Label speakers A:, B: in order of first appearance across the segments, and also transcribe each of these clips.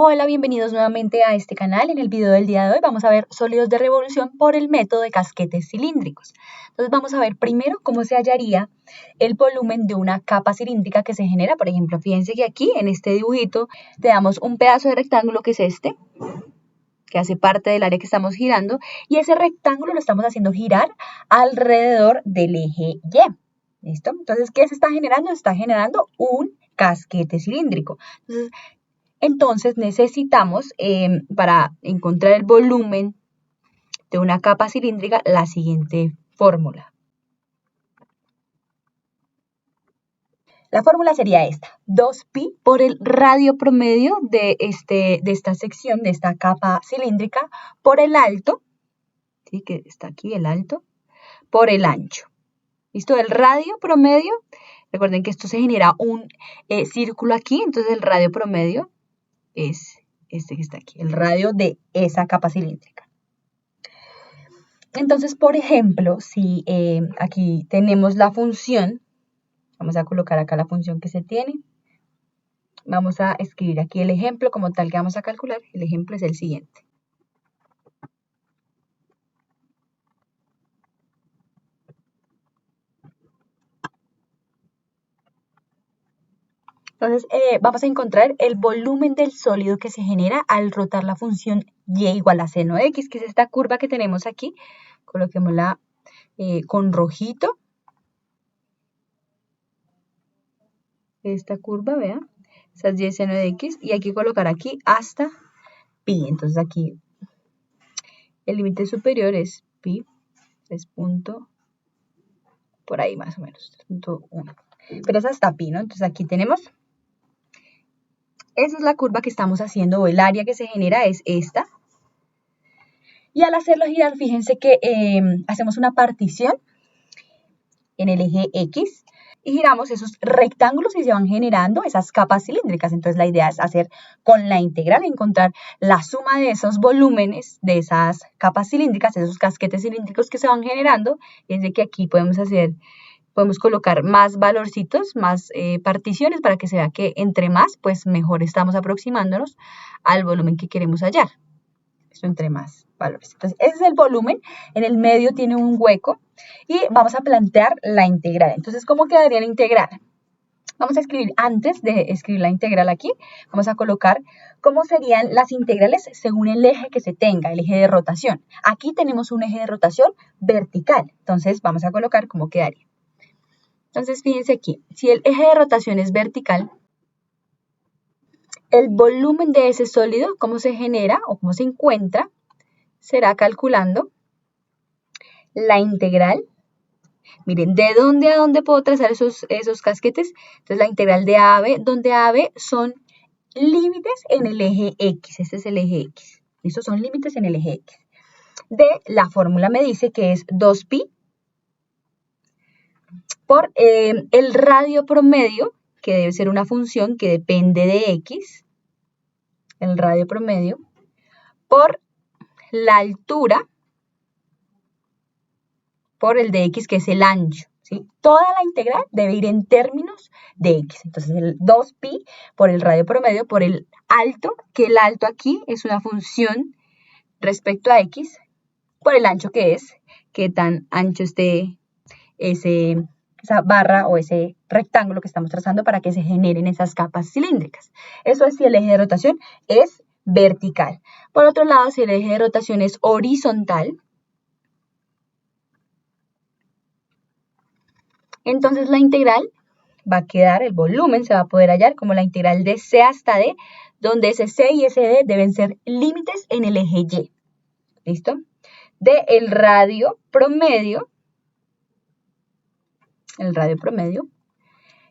A: Hola, bienvenidos nuevamente a este canal. En el video del día de hoy vamos a ver sólidos de revolución por el método de casquetes cilíndricos. Entonces vamos a ver primero cómo se hallaría el volumen de una capa cilíndrica que se genera. Por ejemplo, fíjense que aquí en este dibujito te damos un pedazo de rectángulo que es este, que hace parte del área que estamos girando, y ese rectángulo lo estamos haciendo girar alrededor del eje Y. ¿Listo? Entonces, ¿qué se está generando? Se está generando un casquete cilíndrico. Entonces necesitamos, para encontrar el volumen de una capa cilíndrica, la siguiente fórmula. La fórmula sería esta: 2pi por el radio promedio de esta sección, de esta capa cilíndrica, por el alto, ¿sí? Que está aquí el alto, por el ancho. ¿Listo? El radio promedio, recuerden que esto se genera un círculo aquí, entonces el radio promedio es este que está aquí, el radio de esa capa cilíndrica. Entonces, por ejemplo, si aquí tenemos la función, vamos a colocar acá la función que se tiene, vamos a escribir aquí el ejemplo como tal que vamos a calcular. El ejemplo es el siguiente. Entonces, vamos a encontrar el volumen del sólido que se genera al rotar la función y igual a seno de x, que es esta curva que tenemos aquí. Coloquémosla con rojito. Esta curva, vean, esa es y seno de x, y hay que colocar aquí hasta pi. Entonces aquí el límite superior es pi, 3 punto, por ahí más o menos, 3.1. Pero es hasta pi, ¿no? Entonces aquí tenemos, esa es la curva que estamos haciendo, o el área que se genera es esta. Y al hacerlo girar, fíjense que hacemos una partición en el eje X y giramos esos rectángulos y se van generando esas capas cilíndricas. Entonces la idea es hacer con la integral, encontrar la suma de esos volúmenes, de esas capas cilíndricas, esos casquetes cilíndricos que se van generando. Y es de que aquí podemos colocar más valorcitos, más particiones, para que se vea que entre más, pues mejor estamos aproximándonos al volumen que queremos hallar. Esto entre más valores. Entonces, ese es el volumen. En el medio tiene un hueco y vamos a plantear la integral. Entonces, ¿cómo quedaría la integral? Vamos a escribir, antes de escribir la integral aquí, vamos a colocar cómo serían las integrales según el eje que se tenga, el eje de rotación. Aquí tenemos un eje de rotación vertical. Entonces, vamos a colocar cómo quedaría. Entonces, fíjense aquí, si el eje de rotación es vertical, el volumen de ese sólido, cómo se genera o cómo se encuentra, será calculando la integral. Miren, ¿de dónde a dónde puedo trazar esos casquetes? Entonces, la integral de A a B, donde A a B son límites en el eje X. Este es el eje X. Estos son límites en el eje X. De la fórmula me dice que es 2pi por el radio promedio, que debe ser una función que depende de X, el radio promedio, por la altura, por el de X, que es el ancho, ¿sí? Toda la integral debe ir en términos de X. Entonces, el 2pi por el radio promedio, por el alto, que el alto aquí es una función respecto a X, por el ancho que es, qué tan ancho esté esa barra o ese rectángulo que estamos trazando para que se generen esas capas cilíndricas. Eso es si el eje de rotación es vertical. Por otro lado, si el eje de rotación es horizontal, entonces la integral va a quedar, el volumen se va a poder hallar como la integral de C hasta D, donde ese C y ese D deben ser límites en el eje Y. ¿Listo? De el radio promedio,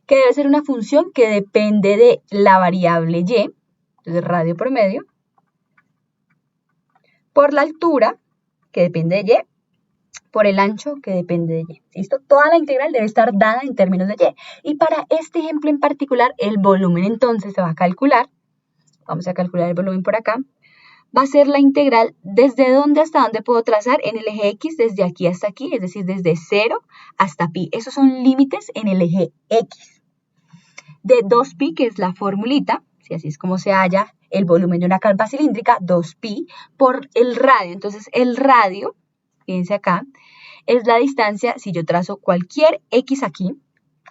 A: que debe ser una función que depende de la variable Y, entonces radio promedio, por la altura, que depende de Y, por el ancho, que depende de Y. ¿Listo? Toda la integral debe estar dada en términos de Y. Y para este ejemplo en particular, el volumen entonces se va a calcular. Vamos a calcular el volumen por acá. Va a ser la integral desde dónde hasta dónde puedo trazar en el eje X, desde aquí hasta aquí, es decir, desde 0 hasta pi. Esos son límites en el eje X. De 2pi, que es la formulita, si así es como se halla el volumen de una carpa cilíndrica, 2pi, por el radio. Entonces, el radio, fíjense acá, es la distancia, si yo trazo cualquier X aquí,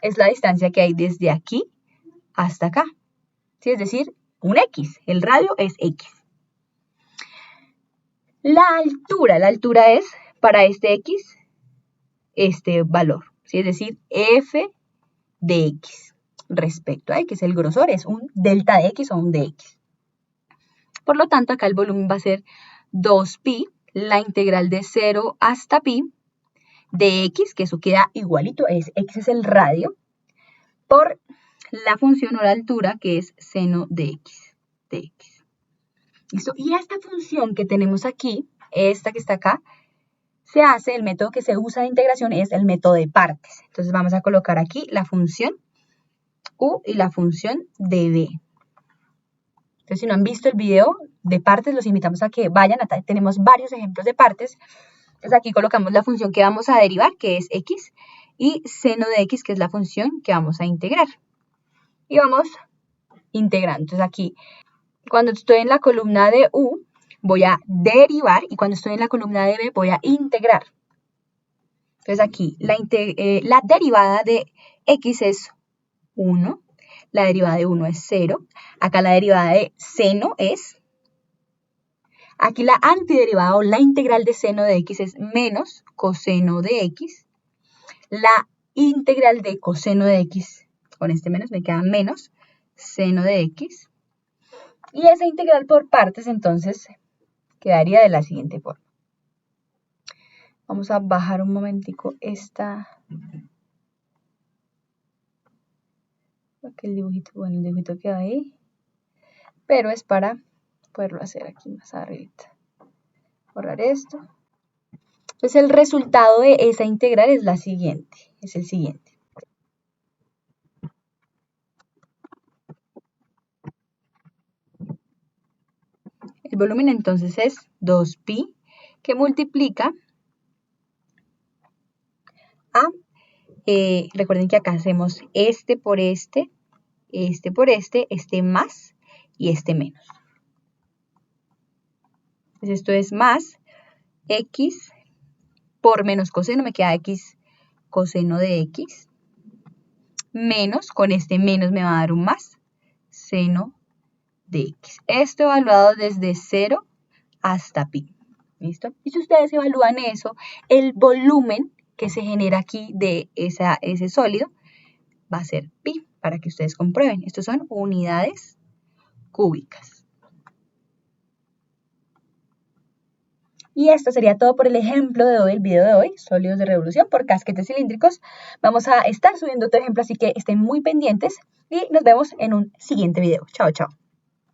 A: es la distancia que hay desde aquí hasta acá. ¿Sí? Es decir, un X. El radio es X. La altura es para este X, este valor. ¿Sí? Es decir, F de X respecto a X. El grosor es un delta de X o un dx. Por lo tanto, acá el volumen va a ser 2pi, la integral de 0 hasta pi de X, que eso queda igualito, X es el radio, por la función o la altura, que es seno de X. ¿Listo? Y esta función que tenemos aquí, esta que está acá, se hace, el método que se usa de integración es el método de partes. Entonces vamos a colocar aquí la función U y la función de B. Entonces si no han visto el video de partes, los invitamos a que vayan, tenemos varios ejemplos de partes. Entonces aquí colocamos la función que vamos a derivar, que es X, y seno de X, que es la función que vamos a integrar. Y vamos integrando. Entonces aquí, cuando estoy en la columna de U, voy a derivar, y cuando estoy en la columna de B, voy a integrar. Entonces aquí, la derivada de X es 1, la derivada de 1 es 0, acá la derivada de seno es, aquí la antiderivada o la integral de seno de X es menos coseno de X, la integral de coseno de X, con este menos me queda menos seno de X, y esa integral por partes entonces quedaría de la siguiente forma. Vamos a bajar un momentico esta, porque el dibujito queda ahí, pero es para poderlo hacer aquí más arriba. Borrar esto. Entonces el resultado de esa integral es la siguiente, es el siguiente. El volumen entonces es 2pi, que multiplica a, recuerden que acá hacemos este por este más y este menos. Entonces esto es más X por menos coseno, me queda X coseno de X, menos, con este menos me va a dar un más, seno de X. Esto evaluado desde 0 hasta pi. ¿Listo? Y si ustedes evalúan eso, el volumen que se genera aquí de ese sólido va a ser pi, para que ustedes comprueben. Estos son unidades cúbicas. Y esto sería todo por el ejemplo de hoy, el video de hoy, sólidos de revolución por casquetes cilíndricos. Vamos a estar subiendo otro ejemplo, así que estén muy pendientes y nos vemos en un siguiente video. Chao, chao.